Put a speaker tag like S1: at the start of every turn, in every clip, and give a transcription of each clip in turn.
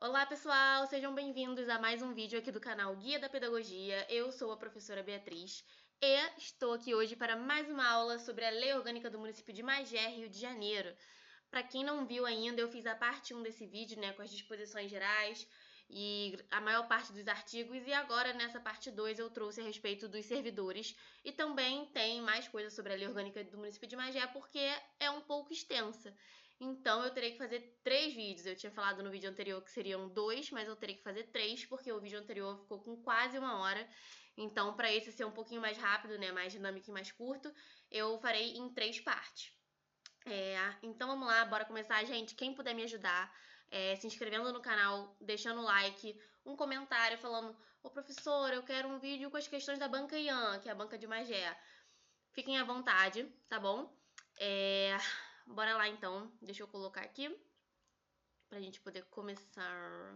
S1: Olá pessoal, sejam bem-vindos a mais um vídeo aqui do canal Guia da Pedagogia. Eu sou a professora Beatriz e estou aqui hoje para mais uma aula sobre a Lei Orgânica do município de Magé, Rio de Janeiro. Para quem não viu ainda, eu fiz a parte 1 desse vídeo, né, com as disposições gerais e a maior parte dos artigos, e agora nessa parte 2 eu trouxe a respeito dos servidores e também tem mais coisas sobre a Lei Orgânica do município de Magé porque é um pouco extensa. Então, eu terei que fazer 3 vídeos. Eu tinha falado no vídeo anterior que seriam 2, mas eu terei que fazer 3, porque o vídeo anterior ficou com quase 1 hora. Então, para esse ser um pouquinho mais rápido, né, mais dinâmico e mais curto, eu farei em 3 partes. Então, vamos lá, bora começar. Gente, quem puder me ajudar, se inscrevendo no canal, deixando o like, um comentário falando: Ô professor, eu quero um vídeo com as questões da banca IAN, que é a banca de Magé. Fiquem à vontade, tá bom? Bora lá então, deixa eu colocar aqui pra gente poder começar.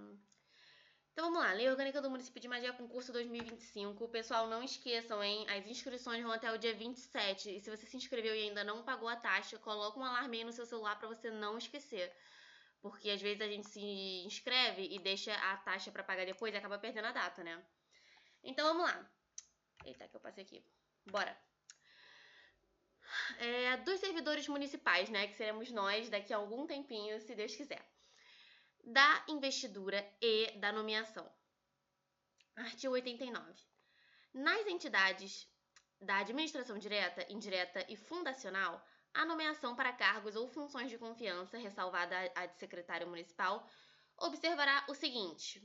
S1: Então vamos lá, Lei Orgânica do Município de Magé, concurso 2025. Pessoal, não esqueçam, hein? As inscrições vão até o dia 27. E se você se inscreveu e ainda não pagou a taxa, coloca um alarme aí no seu celular pra você não esquecer. Porque às vezes a gente se inscreve e deixa a taxa pra pagar depois e acaba perdendo a data, né? Então vamos lá. Eita, que eu passei aqui. Bora. Dos servidores municipais, né? Que seremos nós daqui a algum tempinho, se Deus quiser. Da investidura e da nomeação. Artigo 89. Nas entidades da administração direta, indireta e fundacional, a nomeação para cargos ou funções de confiança, ressalvada a de secretário municipal, observará o seguinte: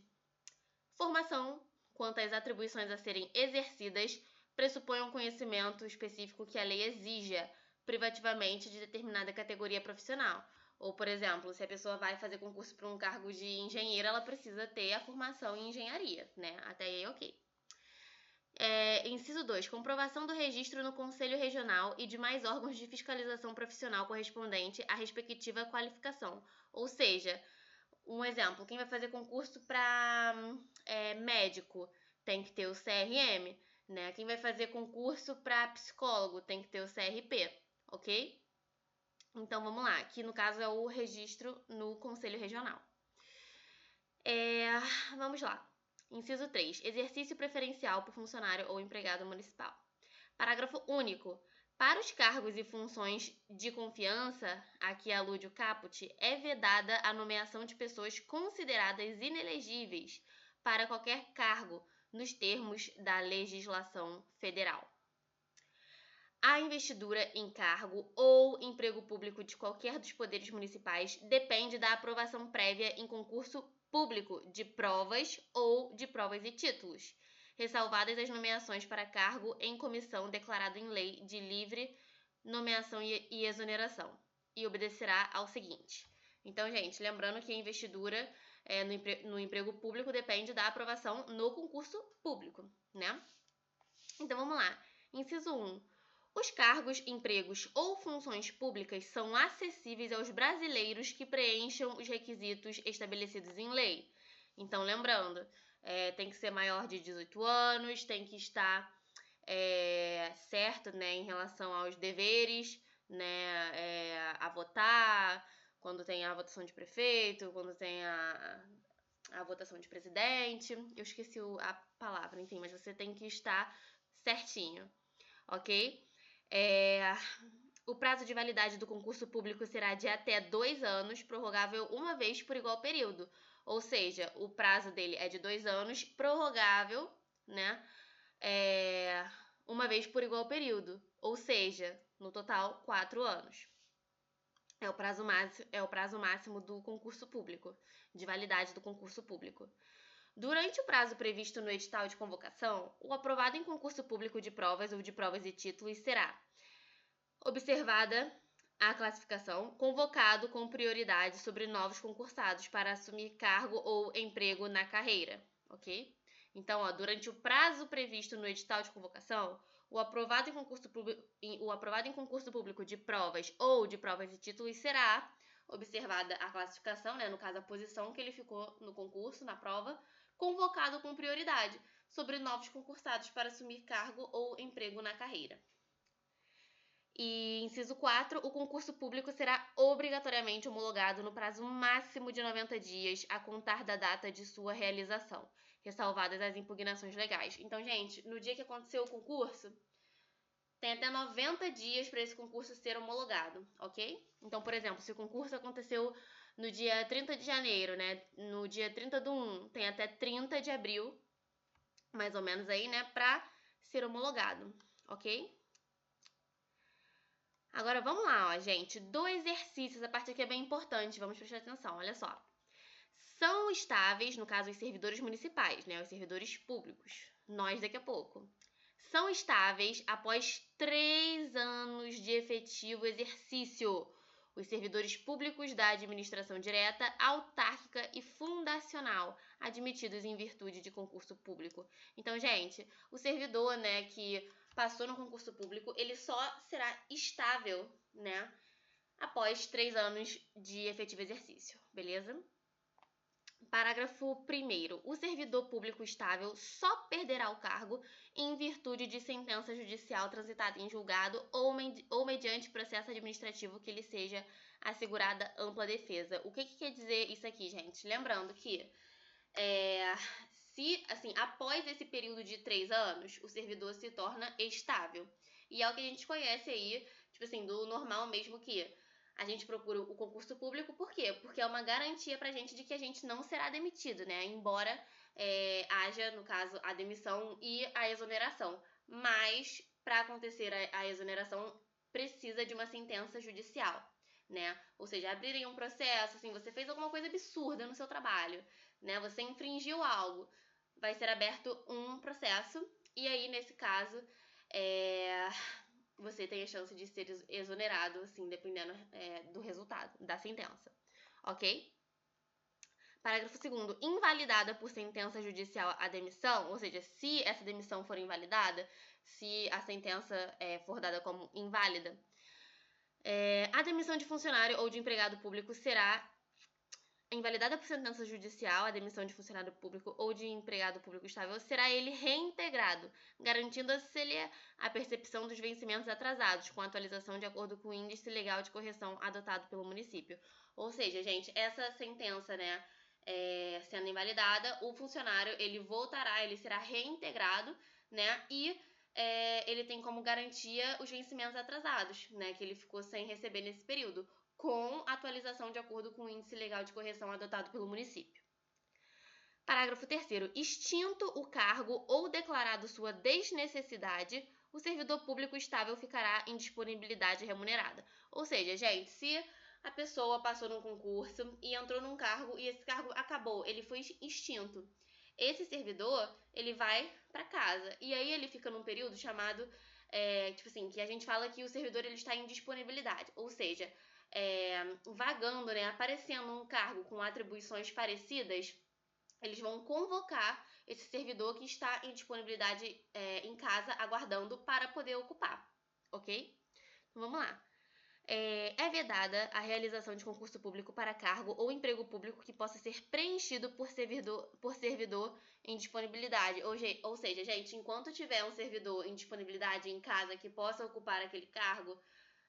S1: formação quanto às atribuições a serem exercidas pressupõe um conhecimento específico que a lei exija privativamente de determinada categoria profissional. Ou, por exemplo, se a pessoa vai fazer concurso para um cargo de engenheiro, ela precisa ter a formação em engenharia, né? Até aí, ok. Inciso 2. Comprovação do registro no Conselho Regional e demais órgãos de fiscalização profissional correspondente à respectiva qualificação. Ou seja, um exemplo, quem vai fazer concurso para médico tem que ter o CRM, né? Quem vai fazer concurso para psicólogo tem que ter o CRP, ok? Então vamos lá, aqui no caso é o registro no Conselho Regional. Vamos lá. Inciso 3. Exercício preferencial por funcionário ou empregado municipal. Parágrafo único. Para os cargos e funções de confiança, aqui alude o caput, é vedada a nomeação de pessoas consideradas inelegíveis para qualquer cargo, nos termos da legislação federal. A investidura em cargo ou emprego público de qualquer dos poderes municipais depende da aprovação prévia em concurso público de provas ou de provas e títulos, ressalvadas as nomeações para cargo em comissão declarado em lei de livre nomeação e exoneração, e obedecerá ao seguinte. Então, gente, lembrando que a investidura no emprego público depende da aprovação no concurso público, né? Então, vamos lá. Inciso 1. Os cargos, empregos ou funções públicas são acessíveis aos brasileiros que preencham os requisitos estabelecidos em lei. Então, lembrando, tem que ser maior de 18 anos, tem que estar certo, né, em relação aos deveres, né, a votar, quando tem a votação de prefeito, quando tem a votação de presidente. Eu esqueci a palavra, enfim, mas você tem que estar certinho, ok? O prazo de validade do concurso público será de até 2 anos, prorrogável uma vez por igual período. Ou seja, o prazo dele é de 2 anos, prorrogável, né? Uma vez por igual período. Ou seja, no total, 4 anos. É o prazo máximo do concurso público, de validade do concurso público. Durante o prazo previsto no edital de convocação, o aprovado em concurso público de provas ou de provas e títulos será observada a classificação, convocado com prioridade sobre novos concursados para assumir cargo ou emprego na carreira, ok? Então, durante o prazo previsto no edital de convocação, o aprovado em concurso público de provas ou de provas e títulos será observada a classificação, né, no caso a posição que ele ficou no concurso, na prova, convocado com prioridade sobre novos concursados para assumir cargo ou emprego na carreira. E inciso 4, o concurso público será obrigatoriamente homologado no prazo máximo de 90 dias a contar da data de sua realização, ressalvadas as impugnações legais. Então, gente, no dia que aconteceu o concurso, tem até 90 dias para esse concurso ser homologado, ok? Então, por exemplo, se o concurso aconteceu no dia 30 de janeiro, né? No dia 30/1, tem até 30 de abril, mais ou menos aí, né? Para ser homologado, ok? Agora vamos lá, ó, gente. 2 exercícios, a parte aqui é bem importante, vamos prestar atenção, olha só. São estáveis, no caso, os servidores municipais, né? Os servidores públicos. Nós daqui a pouco. São estáveis após 3 anos de efetivo exercício. Os servidores públicos da administração direta, autárquica e fundacional, admitidos em virtude de concurso público. Então, gente, o servidor, né, que passou no concurso público, ele só será estável, né, após 3 anos de efetivo exercício, beleza? Parágrafo 1º. O servidor público estável só perderá o cargo em virtude de sentença judicial transitada em julgado ou mediante processo administrativo que lhe seja assegurada ampla defesa. O que quer dizer isso aqui, gente? Lembrando que se, assim, após esse período de 3 anos, o servidor se torna estável. E é o que a gente conhece aí, tipo assim, do normal mesmo, que a gente procura o concurso público, por quê? Porque é uma garantia pra gente de que a gente não será demitido, né? Embora haja, no caso, a demissão e a exoneração. Mas, para acontecer a exoneração, precisa de uma sentença judicial, né? Ou seja, abrirem um processo, assim, você fez alguma coisa absurda no seu trabalho, né? Você infringiu algo, vai ser aberto um processo, e aí, nesse caso, você tem a chance de ser exonerado, assim, dependendo do resultado da sentença, ok? Parágrafo 2º. Invalidada por sentença judicial a demissão, ou seja, se essa demissão for invalidada, se a sentença for dada como inválida, a demissão de funcionário ou de empregado público será invalidada por sentença judicial, a demissão de funcionário público ou de empregado público estável, será ele reintegrado, garantindo-se-lhe a percepção dos vencimentos atrasados, com atualização de acordo com o índice legal de correção adotado pelo município. Ou seja, gente, essa sentença, né, sendo invalidada, o funcionário, ele voltará, ele será reintegrado, né, e ele tem como garantia os vencimentos atrasados, né, que ele ficou sem receber nesse período, com atualização de acordo com o índice legal de correção adotado pelo município. Parágrafo 3º. Extinto o cargo ou declarado sua desnecessidade, o servidor público estável ficará em disponibilidade remunerada. Ou seja, gente, se a pessoa passou num concurso e entrou num cargo e esse cargo acabou, ele foi extinto, esse servidor, ele vai para casa. E aí ele fica num período chamado, tipo assim, que a gente fala que o servidor ele está em disponibilidade. Ou seja, vagando, né, aparecendo um cargo com atribuições parecidas, eles vão convocar esse servidor que está em disponibilidade em casa, aguardando para poder ocupar, ok? Então, vamos lá. É vedada a realização de concurso público para cargo ou emprego público que possa ser preenchido por servidor em disponibilidade. Ou seja, gente, enquanto tiver um servidor em disponibilidade em casa que possa ocupar aquele cargo,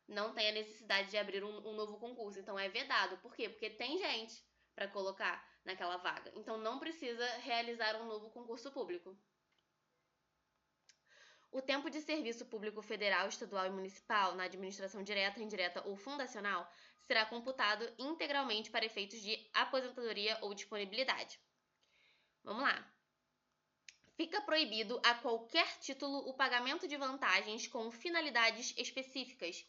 S1: não tem a necessidade de abrir um novo concurso. Então, é vedado. Por quê? Porque tem gente para colocar naquela vaga. Então, não precisa realizar um novo concurso público. O tempo de serviço público federal, estadual e municipal na administração direta, indireta ou fundacional será computado integralmente para efeitos de aposentadoria ou disponibilidade. Vamos lá. Fica proibido a qualquer título o pagamento de vantagens com finalidades específicas,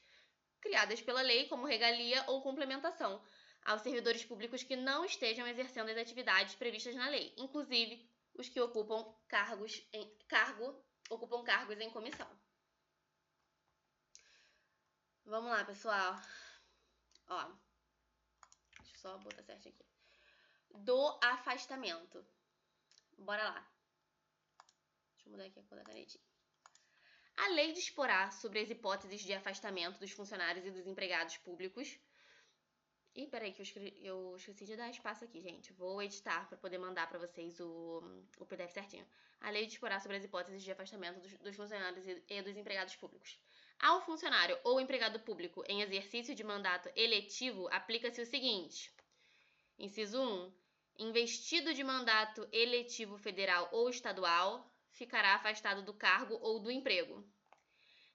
S1: criadas pela lei como regalia ou complementação, aos servidores públicos que não estejam exercendo as atividades previstas na lei, inclusive os que ocupam cargos em comissão. Vamos lá, pessoal. Ó, deixa eu só botar certo aqui. Do afastamento. Bora lá. Deixa eu mudar aqui a cor da canetinha. A lei disporá sobre as hipóteses de afastamento dos funcionários e dos empregados públicos. Ih, peraí, que eu esqueci de dar espaço aqui, gente. Vou editar para poder mandar para vocês o PDF certinho. A lei disporá sobre as hipóteses de afastamento dos funcionários e dos empregados públicos. Ao funcionário ou empregado público em exercício de mandato eletivo, aplica-se o seguinte: inciso 1. Investido de mandato eletivo federal ou estadual, ficará afastado do cargo ou do emprego.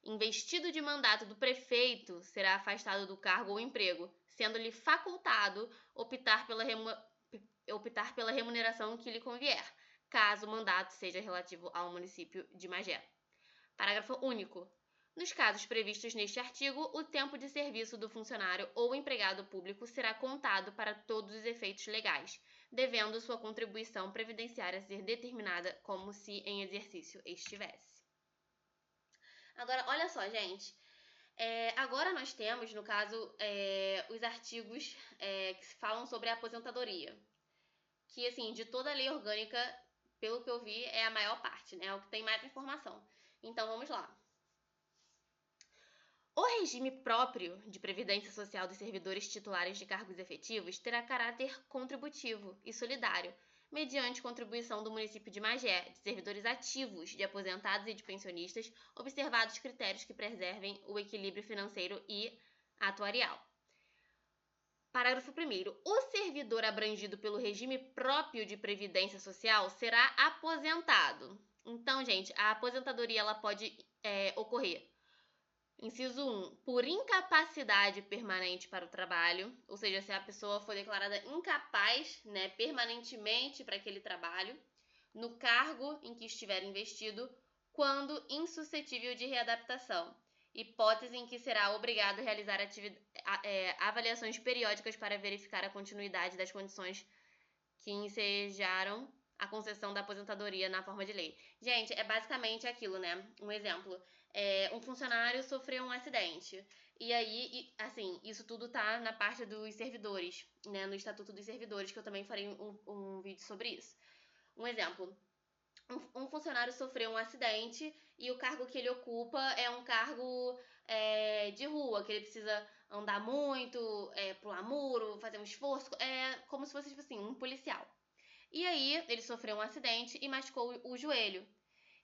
S1: Investido de mandato do prefeito, será afastado do cargo ou emprego, sendo-lhe facultado optar pela remuneração que lhe convier, caso o mandato seja relativo ao município de Magé. Parágrafo único. Nos casos previstos neste artigo, o tempo de serviço do funcionário ou empregado público será contado para todos os efeitos legais, devendo sua contribuição previdenciária ser determinada como se em exercício estivesse. Agora, olha só, gente. Agora nós temos, no caso, os artigos que falam sobre a aposentadoria. Que, assim, de toda a lei orgânica, pelo que eu vi, é a maior parte, né? É o que tem mais informação. Então, vamos lá. O regime próprio de previdência social dos servidores titulares de cargos efetivos terá caráter contributivo e solidário, mediante contribuição do município de Magé, de servidores ativos, de aposentados e de pensionistas, observados critérios que preservem o equilíbrio financeiro e atuarial. Parágrafo 1º. O servidor abrangido pelo regime próprio de previdência social será aposentado. Então, gente, a aposentadoria ela pode ocorrer. Inciso 1. Por incapacidade permanente para o trabalho, ou seja, se a pessoa for declarada incapaz, né, permanentemente para aquele trabalho, no cargo em que estiver investido, quando insuscetível de readaptação, hipótese em que será obrigado a realizar avaliações periódicas para verificar a continuidade das condições que ensejaram a concessão da aposentadoria na forma de lei. Gente, é basicamente aquilo, né? Um exemplo. Um funcionário sofreu um acidente. E aí, assim, isso tudo tá na parte dos servidores, né? No Estatuto dos Servidores, que eu também farei um vídeo sobre isso. Um exemplo. Um funcionário sofreu um acidente e o cargo que ele ocupa é um cargo de rua, que ele precisa andar muito, pular muro, fazer um esforço. É como se fosse, tipo assim, um policial. E aí, ele sofreu um acidente e machucou o joelho.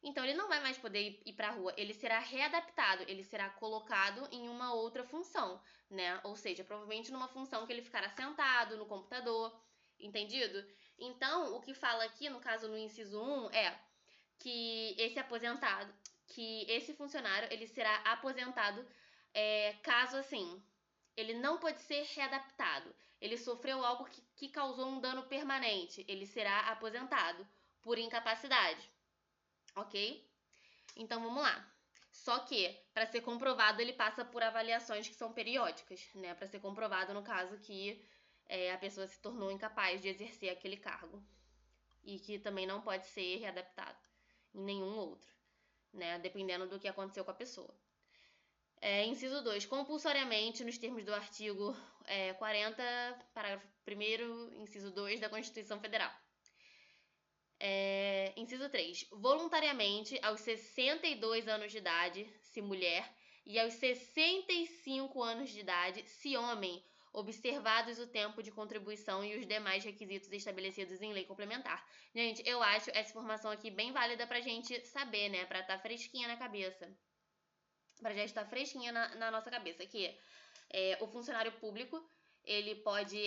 S1: Então, ele não vai mais poder ir para a rua, ele será readaptado, ele será colocado em uma outra função, né? Ou seja, provavelmente numa função que ele ficará sentado no computador, entendido? Então, o que fala aqui, no caso no inciso 1, é que esse funcionário, ele será aposentado caso, assim, ele não pode ser readaptado. Ele sofreu algo que causou um dano permanente. Ele será aposentado por incapacidade. Ok? Então, vamos lá. Só que, para ser comprovado, ele passa por avaliações que são periódicas, né? Para ser comprovado, no caso, que a pessoa se tornou incapaz de exercer aquele cargo. E que também não pode ser readaptado em nenhum outro, né? Dependendo do que aconteceu com a pessoa. Inciso 2. Compulsoriamente, nos termos do artigo 40, parágrafo 1º, inciso 2 da Constituição Federal. Inciso 3. Voluntariamente, aos 62 anos de idade, se mulher, e aos 65 anos de idade, se homem, observados o tempo de contribuição e os demais requisitos estabelecidos em lei complementar. Gente, eu acho essa informação aqui bem válida pra gente saber, né? Pra estar fresquinha na cabeça. Pra já estar fresquinha na nossa cabeça, que o funcionário público, ele pode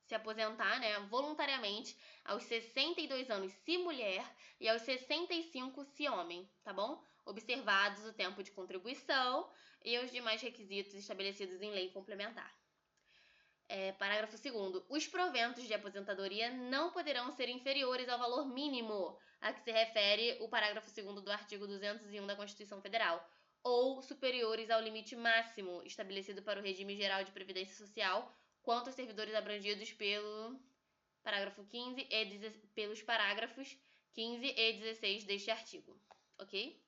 S1: se aposentar, né, voluntariamente aos 62 anos se mulher e aos 65 se homem, tá bom? Observados o tempo de contribuição e os demais requisitos estabelecidos em lei complementar. Parágrafo 2º. Os proventos de aposentadoria não poderão ser inferiores ao valor mínimo a que se refere o parágrafo 2º do artigo 201 da Constituição Federal, ou superiores ao limite máximo estabelecido para o regime geral de previdência social quanto aos servidores abrangidos pelo parágrafo 15 pelos parágrafos 15 e 16 deste artigo, ok?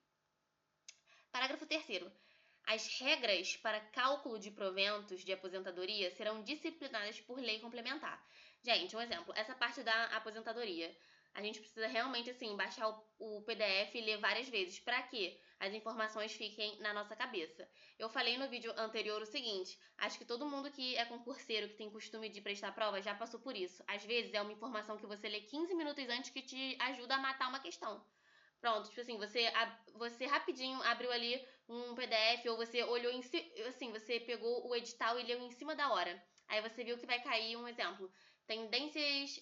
S1: Parágrafo 3º. As regras para cálculo de proventos de aposentadoria serão disciplinadas por lei complementar. Gente, um exemplo, essa parte da aposentadoria, a gente precisa realmente, assim, baixar o PDF e ler várias vezes, para que as informações fiquem na nossa cabeça. Eu falei no vídeo anterior o seguinte, acho que todo mundo que é concurseiro, que tem costume de prestar prova, já passou por isso. Às vezes é uma informação que você lê 15 minutos antes que te ajuda a matar uma questão. Pronto, tipo assim, você rapidinho abriu ali um PDF ou você olhou assim, você pegou o edital e leu em cima da hora. Aí você viu que vai cair um exemplo, tendências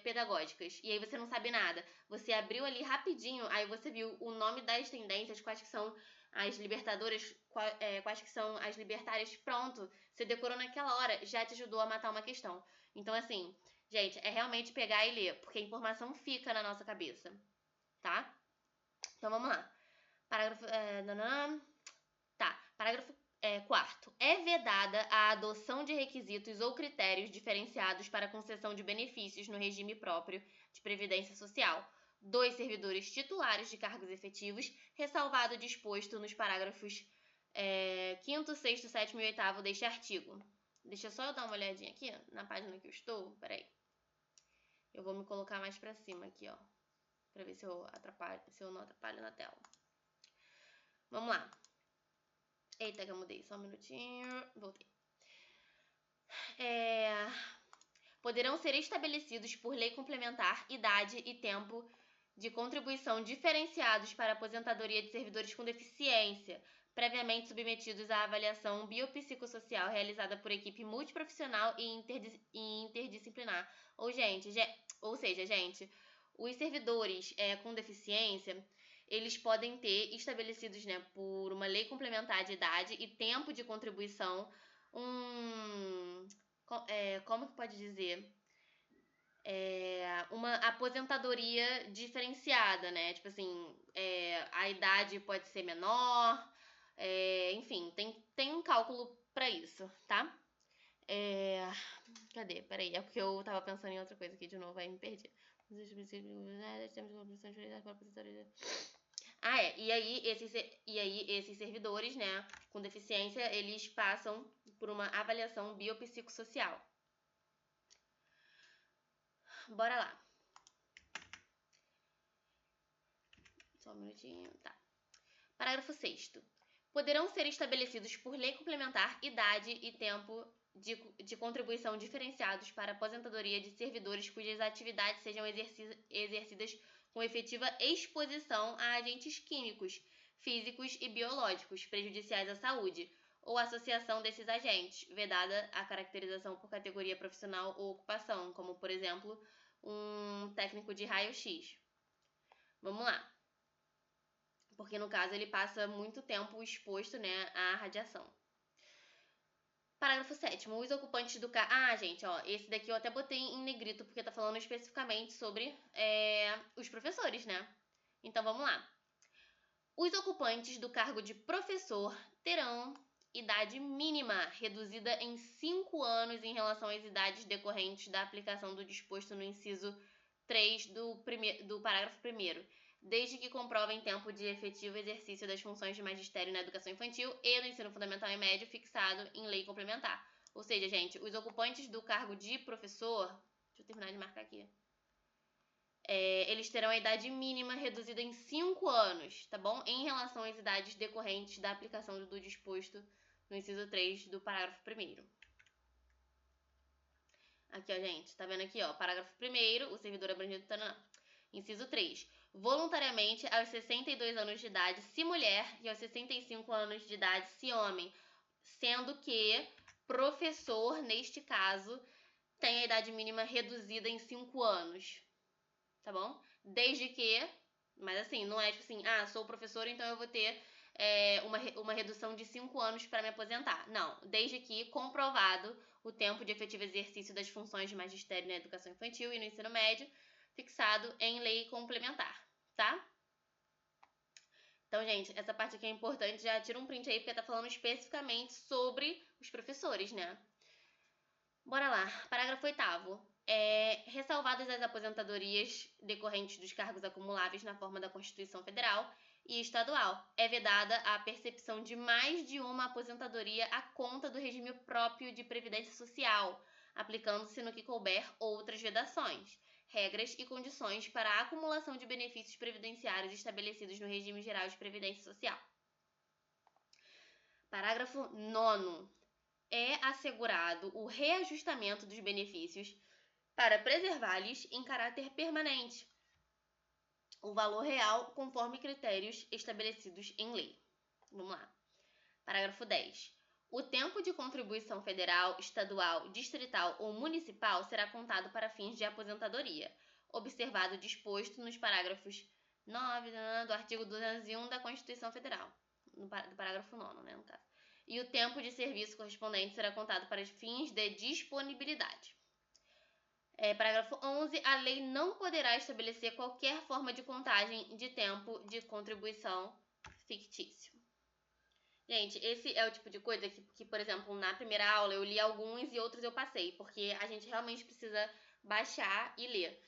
S1: pedagógicas, e aí você não sabe nada. Você abriu ali rapidinho, aí você viu o nome das tendências, quais que são as libertadoras, quais que são as libertárias, pronto. Você decorou naquela hora, já te ajudou a matar uma questão. Então, assim, gente, é realmente pegar e ler, porque a informação fica na nossa cabeça, tá? Então vamos lá. Parágrafo. Tá. Parágrafo 4º. É vedada a adoção de requisitos ou critérios diferenciados para concessão de benefícios no regime próprio de previdência social dos servidores titulares de cargos efetivos, ressalvado o disposto nos parágrafos 5º, 6º, 7º e 8º deste artigo. Deixa só eu dar uma olhadinha aqui na página que eu estou. Peraí. Eu vou me colocar mais pra cima aqui, ó. Pra ver se eu não atrapalho na tela. Vamos lá. Eita, que eu mudei. Só um minutinho. Voltei. Poderão ser estabelecidos por lei complementar idade e tempo de contribuição diferenciados para a aposentadoria de servidores com deficiência, previamente submetidos à avaliação biopsicossocial realizada por equipe multiprofissional e interdisciplinar. Ou seja, gente, os servidores com deficiência, eles podem ter estabelecidos, né, por uma lei complementar de idade e tempo de contribuição, como que pode dizer? Uma aposentadoria diferenciada, né? Tipo assim, a idade pode ser menor, enfim, tem um cálculo para isso, tá? Cadê? Peraí, é porque eu tava pensando em outra coisa aqui de novo, aí me perdi. E aí esses servidores, né, com deficiência, eles passam por uma avaliação biopsicossocial. Bora lá. Só um minutinho, tá. Parágrafo 6º. Poderão ser estabelecidos por lei complementar idade e tempo de contribuição diferenciados para a aposentadoria de servidores cujas atividades sejam exercidas com efetiva exposição a agentes químicos, físicos e biológicos prejudiciais à saúde, ou associação desses agentes, vedada a caracterização por categoria profissional ou ocupação, como, por exemplo, um técnico de raio-x. Vamos lá. Porque, no caso, ele passa muito tempo exposto, né, à radiação. Parágrafo 7º. Os ocupantes do cargo... gente, ó, esse daqui eu até botei em negrito, porque tá falando especificamente sobre os professores, né? Então, vamos lá. Os ocupantes do cargo de professor terão idade mínima reduzida em 5 anos em relação às idades decorrentes da aplicação do disposto no inciso 3 do parágrafo 1º, desde que comprovem tempo de efetivo exercício das funções de magistério na educação infantil e no ensino fundamental e médio fixado em lei complementar. Ou seja, gente, os ocupantes do cargo de professor... Deixa eu terminar de marcar aqui. Eles terão a idade mínima reduzida em 5 anos, tá bom? Em relação às idades decorrentes da aplicação do disposto no inciso 3 do parágrafo 1º. Aqui, ó, gente, tá vendo aqui, ó, parágrafo 1º, o servidor abrangido... Inciso 3. Voluntariamente aos 62 anos de idade, se mulher, e aos 65 anos de idade, se homem, sendo que professor, neste caso, tem a idade mínima reduzida em 5 anos, tá bom? Desde que, mas assim, não é tipo assim, sou professor, então eu vou ter uma redução de 5 anos para me aposentar. Não, desde que comprovado o tempo de efetivo exercício das funções de magistério na educação infantil e no ensino médio, fixado em lei complementar, tá? Então, gente, essa parte aqui é importante, já tira um print aí, porque tá falando especificamente sobre os professores, né? Bora lá, parágrafo 8º. Ressalvadas as aposentadorias decorrentes dos cargos acumuláveis na forma da Constituição Federal e Estadual, é vedada a percepção de mais de uma aposentadoria à conta do regime próprio de previdência social, aplicando-se no que couber outras vedações, regras e condições para a acumulação de benefícios previdenciários estabelecidos no regime geral de previdência social. Parágrafo 9º. É assegurado o reajustamento dos benefícios para preservá-los em caráter permanente. o valor real conforme critérios estabelecidos em lei. Vamos lá. Parágrafo 10. O tempo de contribuição federal, estadual, distrital ou municipal será contado para fins de aposentadoria, observado o disposto nos parágrafos 9 do artigo 201 da Constituição Federal, do parágrafo 9º, né, no caso. E o tempo de serviço correspondente será contado para fins de disponibilidade. Parágrafo 11. A lei não poderá estabelecer qualquer forma de contagem de tempo de contribuição fictício. Gente, esse é o tipo de coisa que, por exemplo, na primeira aula eu li alguns e outros eu passei, porque a gente realmente precisa baixar e ler.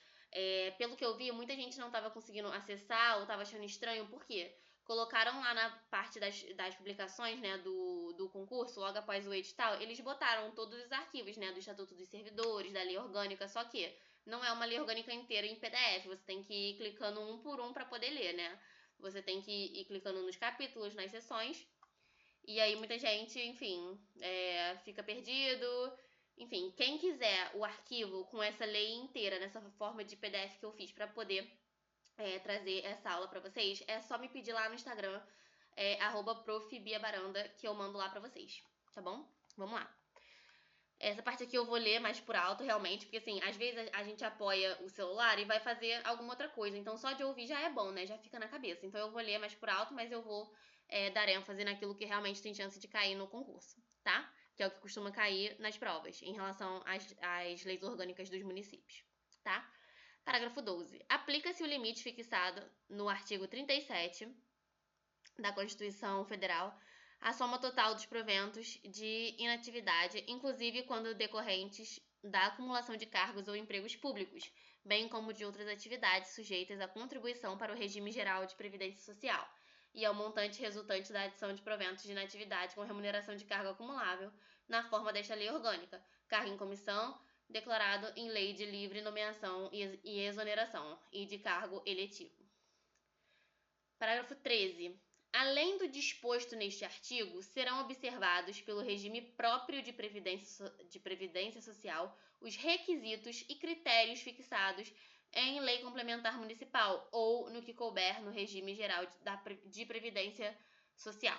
S1: Pelo que eu vi, muita gente não estava conseguindo acessar ou estava achando estranho, por quê? Colocaram lá na parte das publicações, né, do concurso, logo após o edital, eles botaram todos os arquivos, né, do Estatuto dos Servidores, da Lei Orgânica, só que não é uma lei orgânica inteira em PDF, você tem que ir clicando um por um para poder ler, né? Você tem que ir clicando nos capítulos, nas seções. E aí muita gente, enfim, fica perdido. Enfim, quem quiser o arquivo com essa lei inteira, nessa forma de PDF que eu fiz para poder trazer essa aula para vocês, é só me pedir lá no Instagram, @profbiabaranda, que eu mando lá para vocês, tá bom? Vamos lá. Essa parte aqui eu vou ler mais por alto, realmente, porque assim, às vezes a gente apoia o celular e vai fazer alguma outra coisa, então só de ouvir já é bom, né? Já fica na cabeça. Então eu vou ler mais por alto, mas eu vou dar ênfase naquilo que realmente tem chance de cair no concurso, tá? Que é o que costuma cair nas provas, em relação às leis orgânicas dos municípios, tá? Parágrafo 12. Aplica-se o limite fixado no artigo 37 da Constituição Federal a soma total dos proventos de inatividade, inclusive quando decorrentes da acumulação de cargos ou empregos públicos, bem como de outras atividades sujeitas à contribuição para o regime geral de previdência social, e ao montante resultante da adição de proventos de inatividade com remuneração de cargo acumulável, na forma desta lei orgânica, cargo em comissão, declarado em lei de livre nomeação e exoneração, e de cargo eletivo. Parágrafo 13. Além do disposto neste artigo, serão observados pelo regime próprio de previdência social os requisitos e critérios fixados em lei complementar municipal ou no que couber no regime geral de previdência social.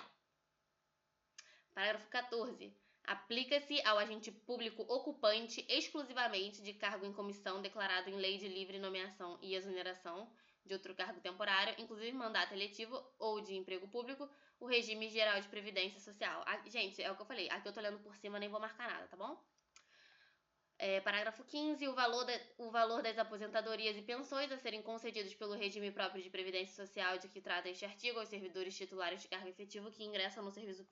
S1: Parágrafo 14. Aplica-se ao agente público ocupante exclusivamente de cargo em comissão declarado em lei de livre nomeação e exoneração de outro cargo temporário, inclusive mandato eletivo ou de emprego público, o regime geral de previdência social. Gente, é o que eu falei, aqui eu tô lendo por cima, nem vou marcar nada, tá bom? Parágrafo 15. O valor das aposentadorias e pensões a serem concedidos pelo regime próprio de previdência social de que trata este artigo aos servidores titulares de cargo efetivo que ingressaram no serviço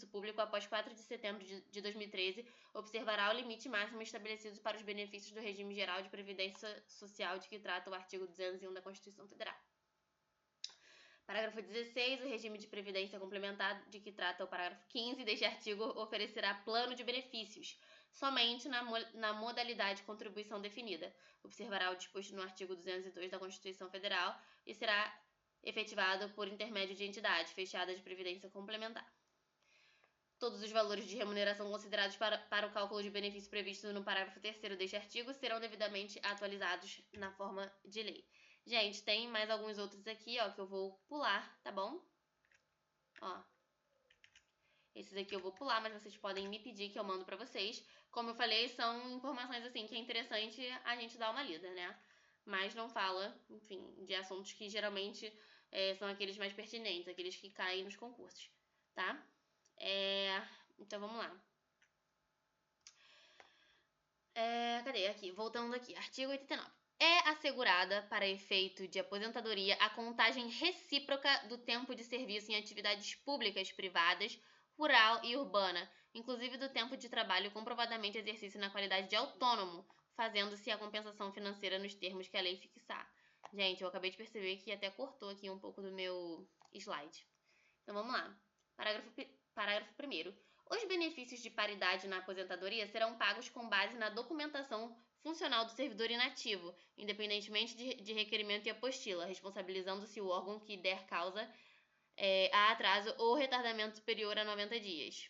S1: público após 4 de setembro de 2013, observará o limite máximo estabelecido para os benefícios do regime geral de previdência social de que trata o artigo 201 da Constituição Federal. Parágrafo 16. O regime de previdência complementar de que trata o parágrafo 15 deste artigo oferecerá plano de benefícios somente na modalidade de contribuição definida. Observará o disposto no artigo 202 da Constituição Federal e será efetivado por intermédio de entidade fechada de previdência complementar. Todos os valores de remuneração considerados para o cálculo de benefício previsto no parágrafo 3º deste artigo serão devidamente atualizados na forma de lei. Gente, tem mais alguns outros aqui, ó, que eu vou pular, tá bom? Ó. Esses aqui eu vou pular, mas vocês podem me pedir que eu mando pra vocês. Como eu falei, são informações, assim, que é interessante a gente dar uma lida, né? Mas não fala, enfim, de assuntos que geralmente são aqueles mais pertinentes, aqueles que caem nos concursos, tá? Então, vamos lá. Cadê? Aqui, voltando aqui. Artigo 89. É assegurada, para efeito de aposentadoria, a contagem recíproca do tempo de serviço em atividades públicas, privadas, rural e urbana, inclusive do tempo de trabalho comprovadamente exercício na qualidade de autônomo, fazendo-se a compensação financeira nos termos que a lei fixar. Gente, eu acabei de perceber que até cortou aqui um pouco do meu slide. Então, vamos lá. Parágrafo 1º. Os benefícios de paridade na aposentadoria serão pagos com base na documentação funcional do servidor inativo, independentemente de requerimento e apostila, responsabilizando-se o órgão que der causa a atraso ou retardamento superior a 90 dias.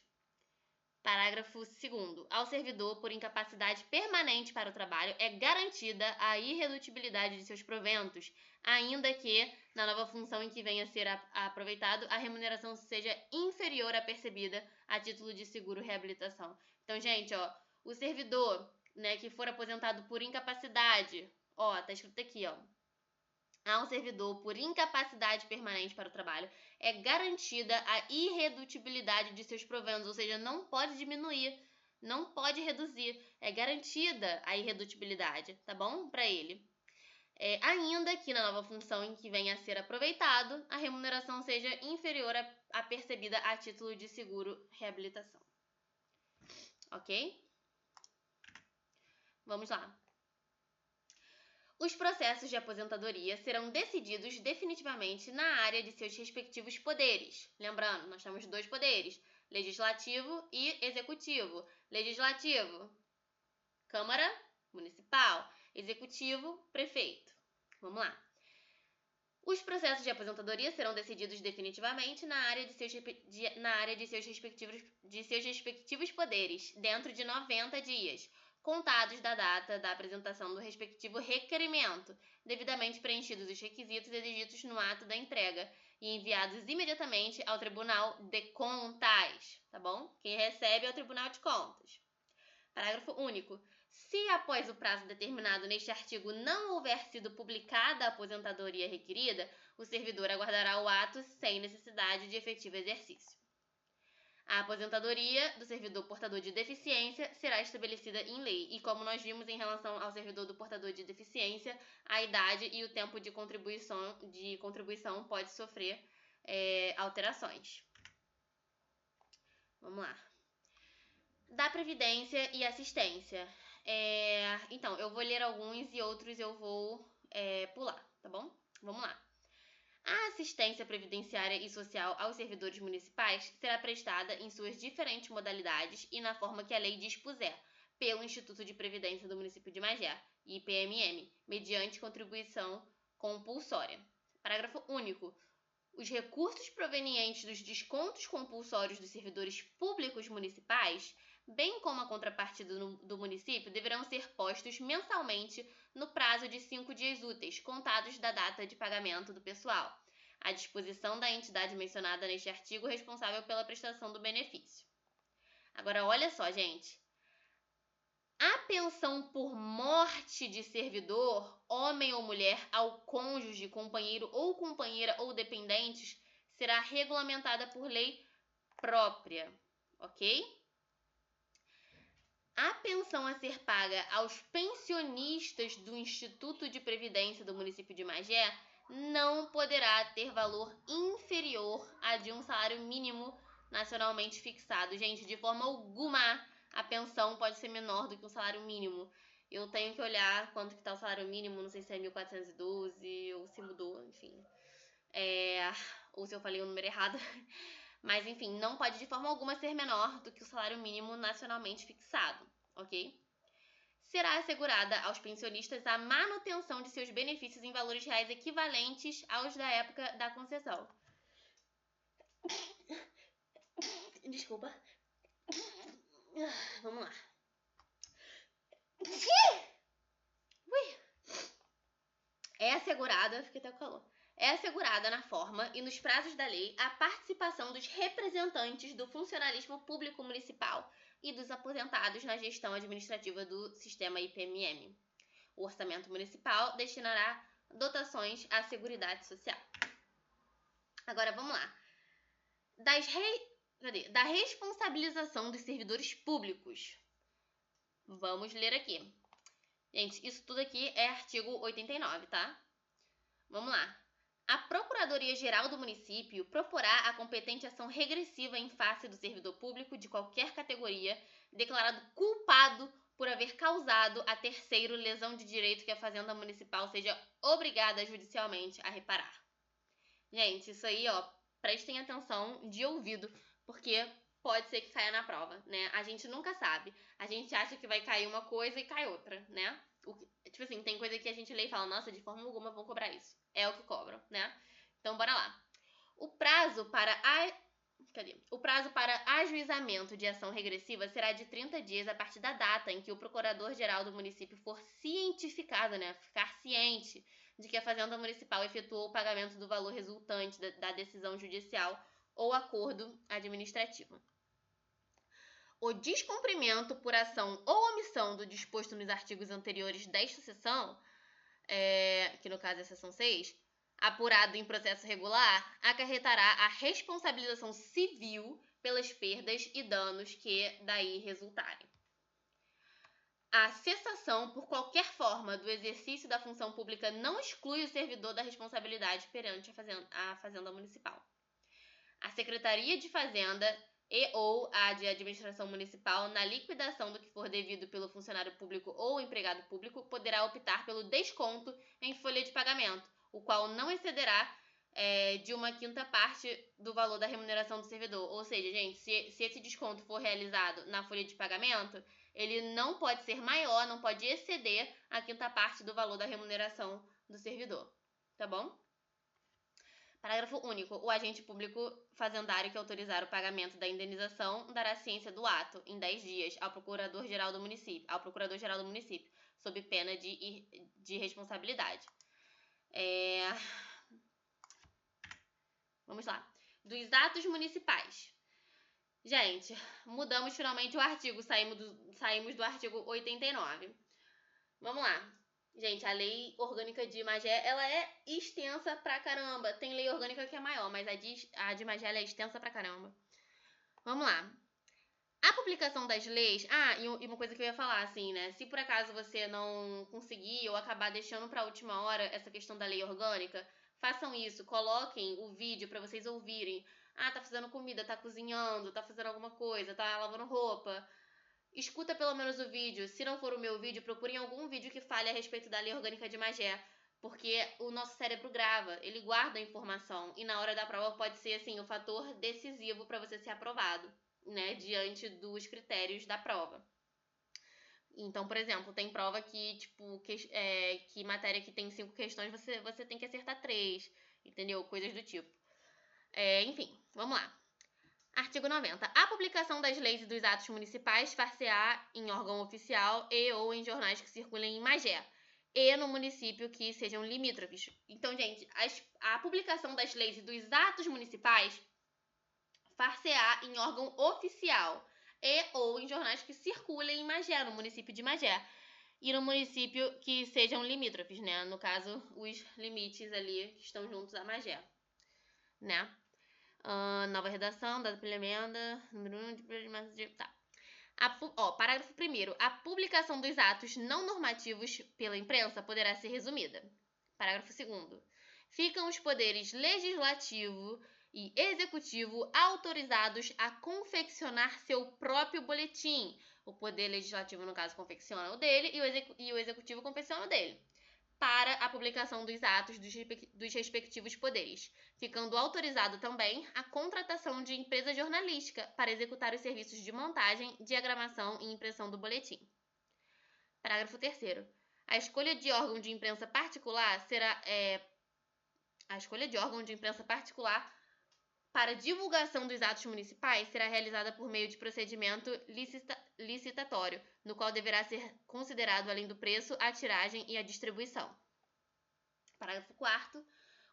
S1: Parágrafo 2º. Ao servidor, por incapacidade permanente para o trabalho, é garantida a irredutibilidade de seus proventos, ainda que, na nova função em que venha a ser aproveitado, a remuneração seja inferior à percebida a título de seguro-reabilitação. Então, gente, ó, o servidor, né, que for aposentado por incapacidade, ó, tá escrito aqui, ó, ao servidor por incapacidade permanente para o trabalho, é garantida a irredutibilidade de seus proventos, ou seja, não pode diminuir, não pode reduzir, é garantida a irredutibilidade, tá bom? Para ele. Ainda que na nova função em que venha a ser aproveitado, a remuneração seja inferior à percebida a título de seguro-reabilitação. Ok? Vamos lá. Os processos de aposentadoria serão decididos definitivamente na área de seus respectivos poderes. Lembrando, nós temos 2 poderes, legislativo e executivo. Legislativo, Câmara Municipal. Executivo, prefeito. Vamos lá. Os processos de aposentadoria serão decididos definitivamente na área de seus respectivos poderes, dentro de 90 dias, contados da data da apresentação do respectivo requerimento, devidamente preenchidos os requisitos exigidos no ato da entrega e enviados imediatamente ao Tribunal de Contas, tá bom? Quem recebe é o Tribunal de Contas. Parágrafo único. Se após o prazo determinado neste artigo não houver sido publicada a aposentadoria requerida, o servidor aguardará o ato sem necessidade de efetivo exercício. A aposentadoria do servidor portador de deficiência será estabelecida em lei e, como nós vimos em relação ao servidor do portador de deficiência, a idade e o tempo de contribuição pode sofrer alterações. Vamos lá. Da Previdência e Assistência. Então, eu vou ler alguns e outros eu vou pular, tá bom? Vamos lá. A assistência previdenciária e social aos servidores municipais será prestada em suas diferentes modalidades e na forma que a lei dispuser, pelo Instituto de Previdência do município de Magé, IPMM, mediante contribuição compulsória. Parágrafo único. Os recursos provenientes dos descontos compulsórios dos servidores públicos municipais, bem como a contrapartida do município, deverão ser postos mensalmente no prazo de 5 dias úteis, contados da data de pagamento do pessoal, à disposição da entidade mencionada neste artigo responsável pela prestação do benefício. Agora, olha só, gente. A pensão por morte de servidor, homem ou mulher, ao cônjuge, companheiro ou companheira ou dependentes, será regulamentada por lei própria, ok? A pensão a ser paga aos pensionistas do Instituto de Previdência do município de Magé não poderá ter valor inferior a de um salário mínimo nacionalmente fixado. Gente, de forma alguma a pensão pode ser menor do que um salário mínimo. Eu tenho que olhar quanto que tá o salário mínimo, não sei se é 1.412 ou se mudou, enfim. Ou se eu falei o número errado. Mas, enfim, não pode de forma alguma ser menor do que o salário mínimo nacionalmente fixado, ok? Será assegurada aos pensionistas a manutenção de seus benefícios em valores reais equivalentes aos da época da concessão. Desculpa. Vamos lá. É assegurada, fiquei até com calor. É assegurada na forma e nos prazos da lei a participação dos representantes do funcionalismo público municipal e dos aposentados na gestão administrativa do sistema IPMM. O orçamento municipal destinará dotações à Seguridade Social. Agora vamos lá. Da responsabilização dos servidores públicos. Vamos ler aqui. Gente, isso tudo aqui é artigo 89, tá? Vamos lá. A Procuradoria-Geral do município proporá a competente ação regressiva em face do servidor público de qualquer categoria declarado culpado por haver causado a terceiro lesão de direito que a Fazenda Municipal seja obrigada judicialmente a reparar. Gente, isso aí, ó, prestem atenção de ouvido, porque pode ser que caia na prova, né? A gente nunca sabe. A gente acha que vai cair uma coisa e cai outra, né? Tipo assim, tem coisa que a gente lê e fala, nossa, de forma alguma vão cobrar isso. É o que cobram, né? Então, bora lá. O prazo para Cadê? O prazo para ajuizamento de ação regressiva será de 30 dias a partir da data em que o procurador-geral do município for cientificado, né, ficar ciente de que a Fazenda Municipal efetuou o pagamento do valor resultante da decisão judicial ou acordo administrativo. O descumprimento por ação ou omissão do disposto nos artigos anteriores desta seção, que no caso é a seção 6, apurado em processo regular, acarretará a responsabilização civil pelas perdas e danos que daí resultarem. A cessação por qualquer forma do exercício da função pública não exclui o servidor da responsabilidade perante a Fazenda Municipal. A Secretaria de Fazenda e ou a de Administração Municipal, na liquidação do que for devido pelo funcionário público ou empregado público, poderá optar pelo desconto em folha de pagamento, o qual não excederá de 1/5 parte do valor da remuneração do servidor. Ou seja, gente, se esse desconto for realizado na folha de pagamento, ele não pode ser maior, não pode exceder a 1/5 parte do valor da remuneração do servidor, tá bom? Parágrafo único. O agente público fazendário que autorizar o pagamento da indenização dará ciência do ato em 10 dias ao Procurador-Geral do município, sob pena de responsabilidade. Vamos lá. Dos atos municipais. Gente, mudamos finalmente o artigo, saímos do artigo 89. Vamos lá. Gente, a lei orgânica de Magé, ela é extensa pra caramba. Tem lei orgânica que é maior, mas a de Magé ela é extensa pra caramba. Vamos lá. A publicação das leis... e uma coisa que eu ia falar, assim, né? Se por acaso você não conseguir ou acabar deixando pra última hora essa questão da lei orgânica, façam isso. Coloquem o vídeo pra vocês ouvirem. Tá fazendo comida, tá cozinhando, tá fazendo alguma coisa, tá lavando roupa. Escuta pelo menos o vídeo. Se não for o meu vídeo, procurem algum vídeo que fale a respeito da lei orgânica de Magé, porque o nosso cérebro grava, ele guarda a informação e na hora da prova pode ser assim o fator decisivo para você ser aprovado, né, diante dos critérios da prova. Então, por exemplo, tem prova que tipo que matéria que tem 5 questões você tem que acertar 3, entendeu? Coisas do tipo. Enfim, vamos lá. Artigo 90. A publicação das leis e dos atos municipais far-se-á em órgão oficial e ou em jornais que circulem em Magé e no município que sejam limítrofes. Então, gente, a publicação das leis e dos atos municipais far-se-á em órgão oficial e ou em jornais que circulem em Magé, no município de Magé, e no município que sejam limítrofes, né? No caso, os limites ali que estão juntos a Magé, né? Nova redação, data pela emenda, número 1 de março de... Tá. Parágrafo 1º. A publicação dos atos não normativos pela imprensa poderá ser resumida. Parágrafo 2º. Ficam os poderes legislativo e executivo autorizados a confeccionar seu próprio boletim. O poder legislativo, no caso, confecciona o dele e o executivo confecciona o dele, para a publicação dos atos dos respectivos poderes, ficando autorizado também a contratação de empresa jornalística para executar os serviços de montagem, diagramação e impressão do boletim. Parágrafo 3º. A escolha de órgão de imprensa particular para divulgação dos atos municipais será realizada por meio de procedimento licitatório, no qual deverá ser considerado, além do preço, a tiragem e a distribuição. Parágrafo 4º.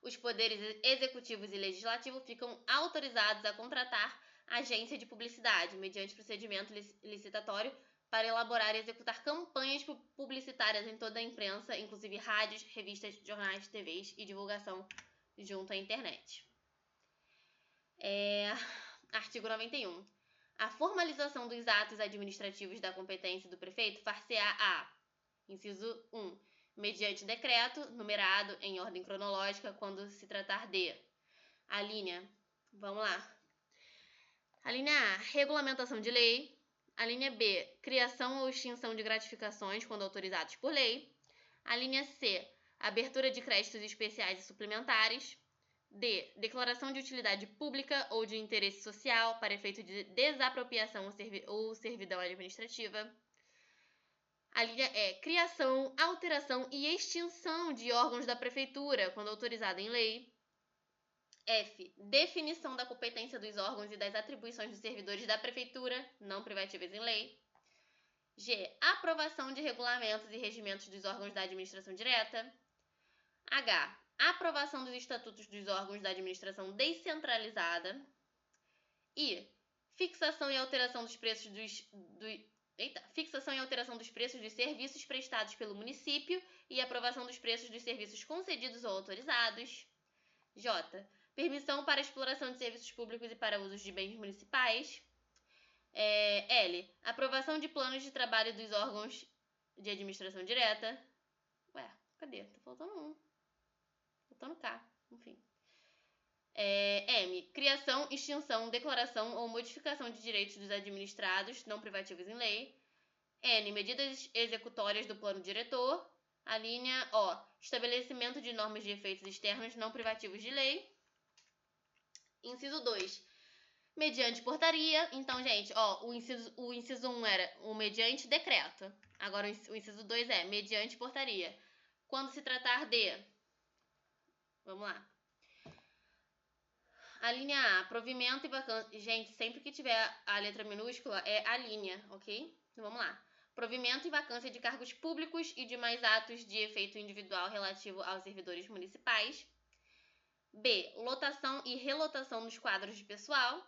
S1: Os poderes executivos e legislativo ficam autorizados a contratar agência de publicidade, mediante procedimento licitatório, para elaborar e executar campanhas publicitárias em toda a imprensa, inclusive rádios, revistas, jornais, TVs e divulgação junto à internet. Artigo 91. A formalização dos atos administrativos da competência do prefeito far-se-á inciso 1, mediante decreto, numerado em ordem cronológica, quando se tratar de a linha A, regulamentação de lei. A linha B, criação ou extinção de gratificações quando autorizados por lei. A linha C, abertura de créditos especiais e suplementares. D, declaração de utilidade pública ou de interesse social para efeito de desapropriação ou servidão administrativa. A linha E, criação, alteração e extinção de órgãos da prefeitura, quando autorizada em lei. F. Definição da competência dos órgãos e das atribuições dos servidores da Prefeitura, não privativas em lei. G. Aprovação de regulamentos e regimentos dos órgãos da administração direta. H. Aprovação dos estatutos dos órgãos da administração descentralizada. I. Fixação e alteração dos preços dos serviços prestados pelo município e aprovação dos preços dos serviços concedidos ou autorizados. J. Permissão para exploração de serviços públicos e para usos de bens municipais. L. Aprovação de planos de trabalho dos órgãos de administração direta. Ué, cadê? Tá faltando um. Faltando K, enfim. M. Criação, extinção, declaração ou modificação de direitos dos administrados não privativos em lei. N. Medidas executórias do plano diretor. A linha O. Estabelecimento de normas de efeitos externos não privativos de lei. Inciso 2. Mediante portaria. Então, gente, o inciso 1 era o mediante decreto. Agora, o inciso 2 é mediante portaria. Quando se tratar de... Vamos lá. A linha A, provimento e vacância. Gente, sempre que tiver a letra minúscula, é a linha, ok? Então, vamos lá. Provimento e vacância de cargos públicos e demais atos de efeito individual relativo aos servidores municipais. B. Lotação e relotação dos quadros de pessoal.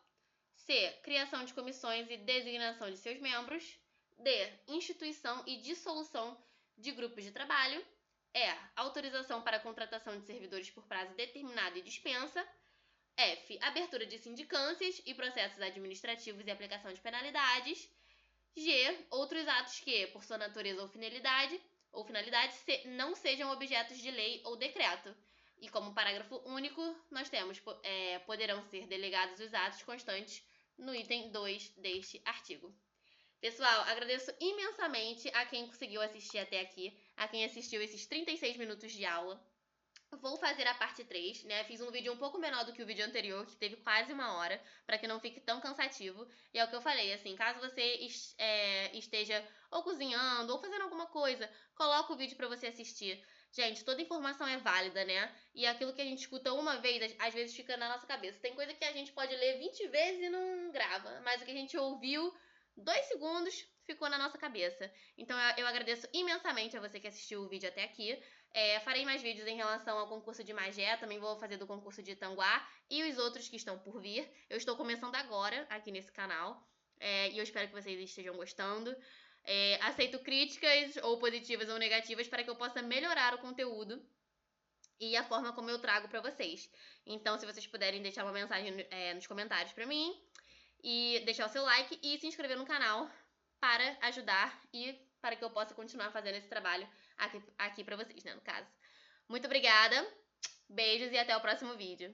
S1: C. Criação de comissões e designação de seus membros. D. Instituição e dissolução de grupos de trabalho. E. Autorização para a contratação de servidores por prazo determinado e dispensa. F. Abertura de sindicâncias e processos administrativos e aplicação de penalidades. G. Outros atos que, por sua natureza ou finalidade, não sejam objetos de lei ou decreto. E como parágrafo único, nós temos poderão ser delegados os atos constantes no item 2 deste artigo. Pessoal, agradeço imensamente a quem conseguiu assistir até aqui, a quem assistiu esses 36 minutos de aula. Vou fazer a parte 3, né? Fiz um vídeo um pouco menor do que o vídeo anterior, que teve quase 1 hora, para que não fique tão cansativo. E é o que eu falei, assim, caso você esteja ou cozinhando ou fazendo alguma coisa, coloca o vídeo para você assistir. Gente, toda informação é válida, né? E aquilo que a gente escuta uma vez, às vezes fica na nossa cabeça. Tem coisa que a gente pode ler 20 vezes e não grava, mas o que a gente ouviu 2 segundos ficou na nossa cabeça. Então eu agradeço imensamente a você que assistiu o vídeo até aqui. Farei mais vídeos em relação ao concurso de Magé, também vou fazer do concurso de Itanguá e os outros que estão por vir. Eu estou começando agora aqui nesse canal e eu espero que vocês estejam gostando. Aceito críticas ou positivas ou negativas para que eu possa melhorar o conteúdo e a forma como eu trago para vocês. Então, se vocês puderem deixar uma mensagem nos comentários para mim e deixar o seu like e se inscrever no canal para ajudar e para que eu possa continuar fazendo esse trabalho aqui para vocês, né, no caso. Muito obrigada, beijos e até o próximo vídeo.